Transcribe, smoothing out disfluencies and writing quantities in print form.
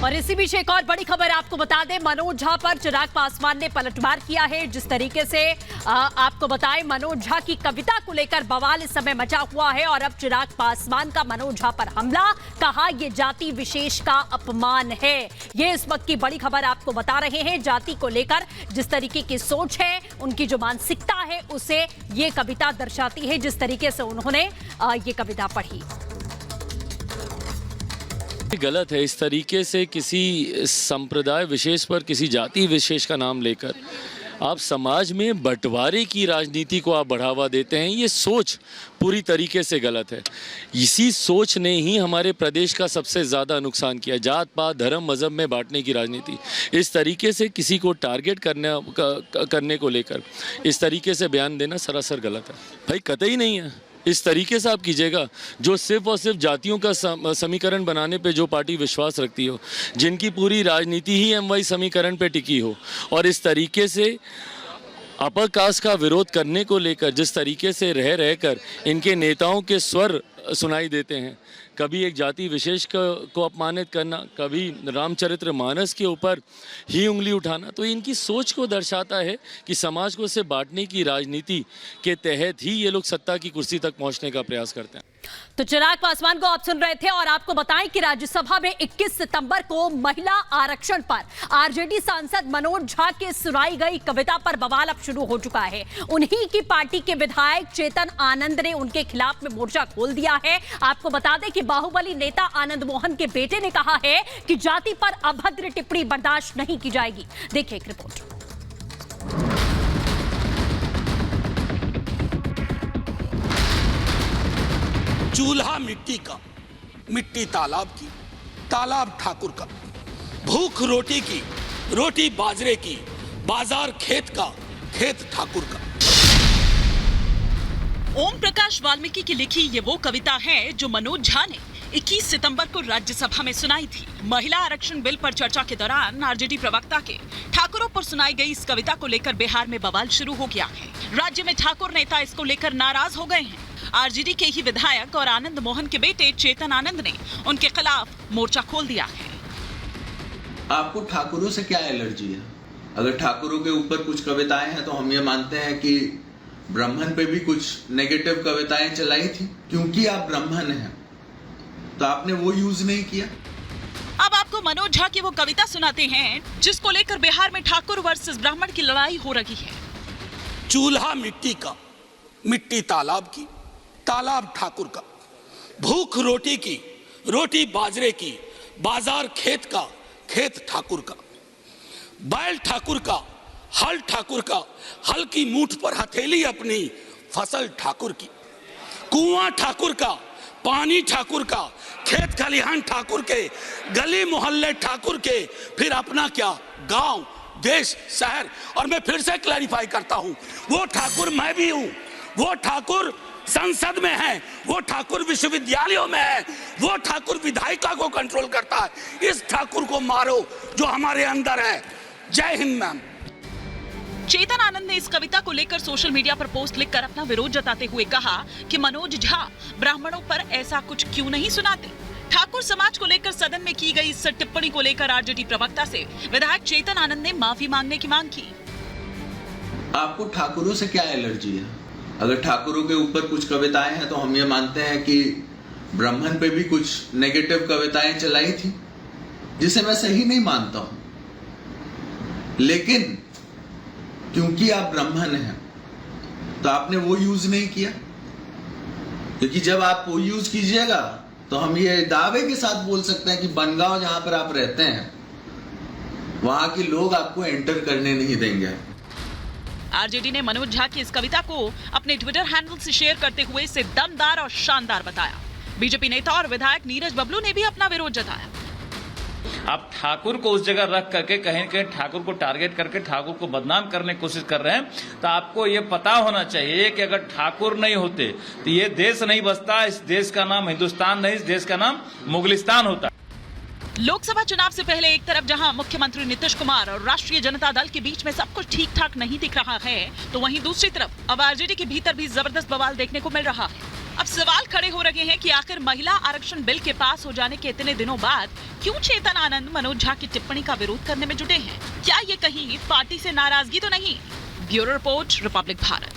और इसी बीच एक और बड़ी खबर आपको बता दें, मनोज झा पर चिराग पासवान ने पलटवार किया है। जिस तरीके से आपको बताएं, मनोज झा की कविता को लेकर बवाल इस समय मचा हुआ है और अब चिराग पासवान का मनोज झा पर हमला, कहा यह जाति विशेष का अपमान है। ये इस वक्त की बड़ी खबर आपको बता रहे हैं। जाति को लेकर जिस तरीके की सोच है, उनकी जो मानसिकता है, उसे ये कविता दर्शाती है। जिस तरीके से उन्होंने ये कविता पढ़ी, गलत है। इस तरीके से किसी संप्रदाय विशेष पर, किसी जाति विशेष का नाम लेकर आप समाज में बंटवारे की राजनीति को आप बढ़ावा देते हैं। ये सोच पूरी तरीके से गलत है। इसी सोच ने ही हमारे प्रदेश का सबसे ज़्यादा नुकसान किया। जात पात धर्म मज़हब में बांटने की राजनीति, इस तरीके से किसी को टारगेट करने को लेकर इस तरीके से बयान देना सरासर गलत है। भाई कतई नहीं है। इस तरीके से आप कीजिएगा जो सिर्फ और सिर्फ जातियों का समीकरण बनाने पे जो पार्टी विश्वास रखती हो, जिनकी पूरी राजनीति ही एमवाई समीकरण पे टिकी हो, और इस तरीके से अपर कास्ट का विरोध करने को लेकर जिस तरीके से रहकर इनके नेताओं के स्वर सुनाई देते हैं, कभी एक जाति विशेष को अपमानित करना, कभी रामचरित्र मानस के ऊपर ही उंगली उठाना, तो इनकी सोच को दर्शाता है कि समाज को से बांटने की राजनीति के तहत ही ये लोग सत्ता की कुर्सी तक पहुंचने का प्रयास करते हैं। तो चिराग पासवान को आप सुन रहे थे और आपको बताएं कि राज्यसभा में 21 सितंबर को महिला आरक्षण पर आरजेडी सांसद मनोज झा के सुनाई गई कविता पर बवाल अब शुरू हो चुका है। उन्हीं की पार्टी के विधायक चेतन आनंद ने उनके खिलाफ में मोर्चा खोल दिया है। आपको बता दें कि बाहुबली नेता आनंद मोहन के बेटे ने कहा है कि जाति पर अभद्र टिप्पणी बर्दाश्त नहीं की जाएगी। देखिए एक रिपोर्ट। चूल्हा मिट्टी का, मिट्टी तालाब की, तालाब ठाकुर का, भूख रोटी की, रोटी बाजरे की, बाजार खेत का, खेत ठाकुर का। ओम प्रकाश वाल्मीकि की लिखी ये वो कविता है जो मनोज झा ने 21 सितंबर को राज्यसभा में सुनाई थी। महिला आरक्षण बिल पर चर्चा के दौरान आरजेडी प्रवक्ता के ठाकुरों पर सुनाई गई इस कविता को लेकर बिहार में बवाल शुरू हो गया है। राज्य में ठाकुर नेता इसको लेकर नाराज हो गए हैं। आरजेडी के ही विधायक और आनंद मोहन के बेटे चेतन आनंद ने उनके खिलाफ मोर्चा खोल दिया है। आपको ठाकुरों से क्या एलर्जी है? अगर ठाकुरों के ऊपर कुछ कविताएं हैं तो हम ये मानते हैं कि ब्राह्मण पे भी कुछ नेगेटिव कविताएं चलाई थी। क्योंकि आप ब्राह्मण हैं तो आपने वो यूज नहीं किया। अब आपको मनोज झा की वो कविता सुनाते हैं जिसको लेकर बिहार में ठाकुर वर्सेस ब्राह्मण की लड़ाई हो रही है। चूल्हा मिट्टी का, मिट्टी तालाब की, तालाब ठाकुर का, भूख रोटी की, रोटी बाजरे की, बाजार खेत का, खेत ठाकुर का, बैल ठाकुर का, हल ठाकुर का, हल की मूठ पर हथेली अपनी, फसल ठाकुर की, कुआं ठाकुर का, पानी ठाकुर का, खेत खलिहान ठाकुर के, गली मोहल्ले ठाकुर के, फिर अपना क्या, गांव, देश, शहर। और मैं फिर से क्लैरिफाई करता हूं, वो ठाकुर मैं भी हूं, वो ठाकुर संसद में है, वो ठाकुर विश्वविद्यालयों में है, वो ठाकुर विधायिका को कंट्रोल करता है। इस ठाकुर को मारो जो हमारे अंदर है। जय हिंद मैम। चेतन आनंद ने इस कविता को लेकर सोशल मीडिया पर पोस्ट लिखकर अपना विरोध जताते हुए कहा कि मनोज झा ब्राह्मणों पर ऐसा कुछ क्यों नहीं सुनाते। ठाकुर समाज को लेकर सदन में की गई इस टिप्पणी को लेकर आरजेडी प्रवक्ता से विधायक चेतन आनंद ने माफी मांगने की मांग की। आपको ठाकुरों से क्या एलर्जी है? अगर ठाकुरों के ऊपर कुछ कविताएं हैं तो हम ये मानते हैं कि ब्राह्मण पे भी कुछ नेगेटिव कविताएं चलाई थी, जिसे मैं सही नहीं मानता हूं। लेकिन क्योंकि आप ब्राह्मण हैं तो आपने वो यूज नहीं किया। क्योंकि जब आप वो यूज कीजिएगा तो हम ये दावे के साथ बोल सकते हैं कि बनगांव जहां पर आप रहते हैं वहां के लोग आपको एंटर करने नहीं देंगे। आरजेडी ने मनोज झा की इस कविता को अपने ट्विटर हैंडल से शेयर करते हुए इसे दमदार और शानदार बताया। बीजेपी नेता और विधायक नीरज बबलू ने भी अपना विरोध जताया। आप ठाकुर को उस जगह रख करके कहीं न कहीं ठाकुर को टारगेट करके ठाकुर को बदनाम करने की कोशिश कर रहे हैं, तो आपको ये पता होना चाहिए कि अगर ठाकुर नहीं होते तो ये देश नहीं बसता। इस देश का नाम हिंदुस्तान नहीं, इस देश का नाम मुगलिस्तान होता। लोकसभा चुनाव से पहले एक तरफ जहां मुख्यमंत्री नीतीश कुमार और राष्ट्रीय जनता दल के बीच में सब कुछ ठीक ठाक नहीं दिख रहा है, तो वहीं दूसरी तरफ अब आरजेडी के भीतर भी जबरदस्त बवाल देखने को मिल रहा है। अब सवाल खड़े हो रहे हैं कि आखिर महिला आरक्षण बिल के पास हो जाने के इतने दिनों बाद क्यों चेतन आनंद मनोज झा की टिप्पणी का विरोध करने में जुटे हैं? क्या ये कहीं पार्टी से नाराजगी तो नहीं? Bureau report, Republic Bharat.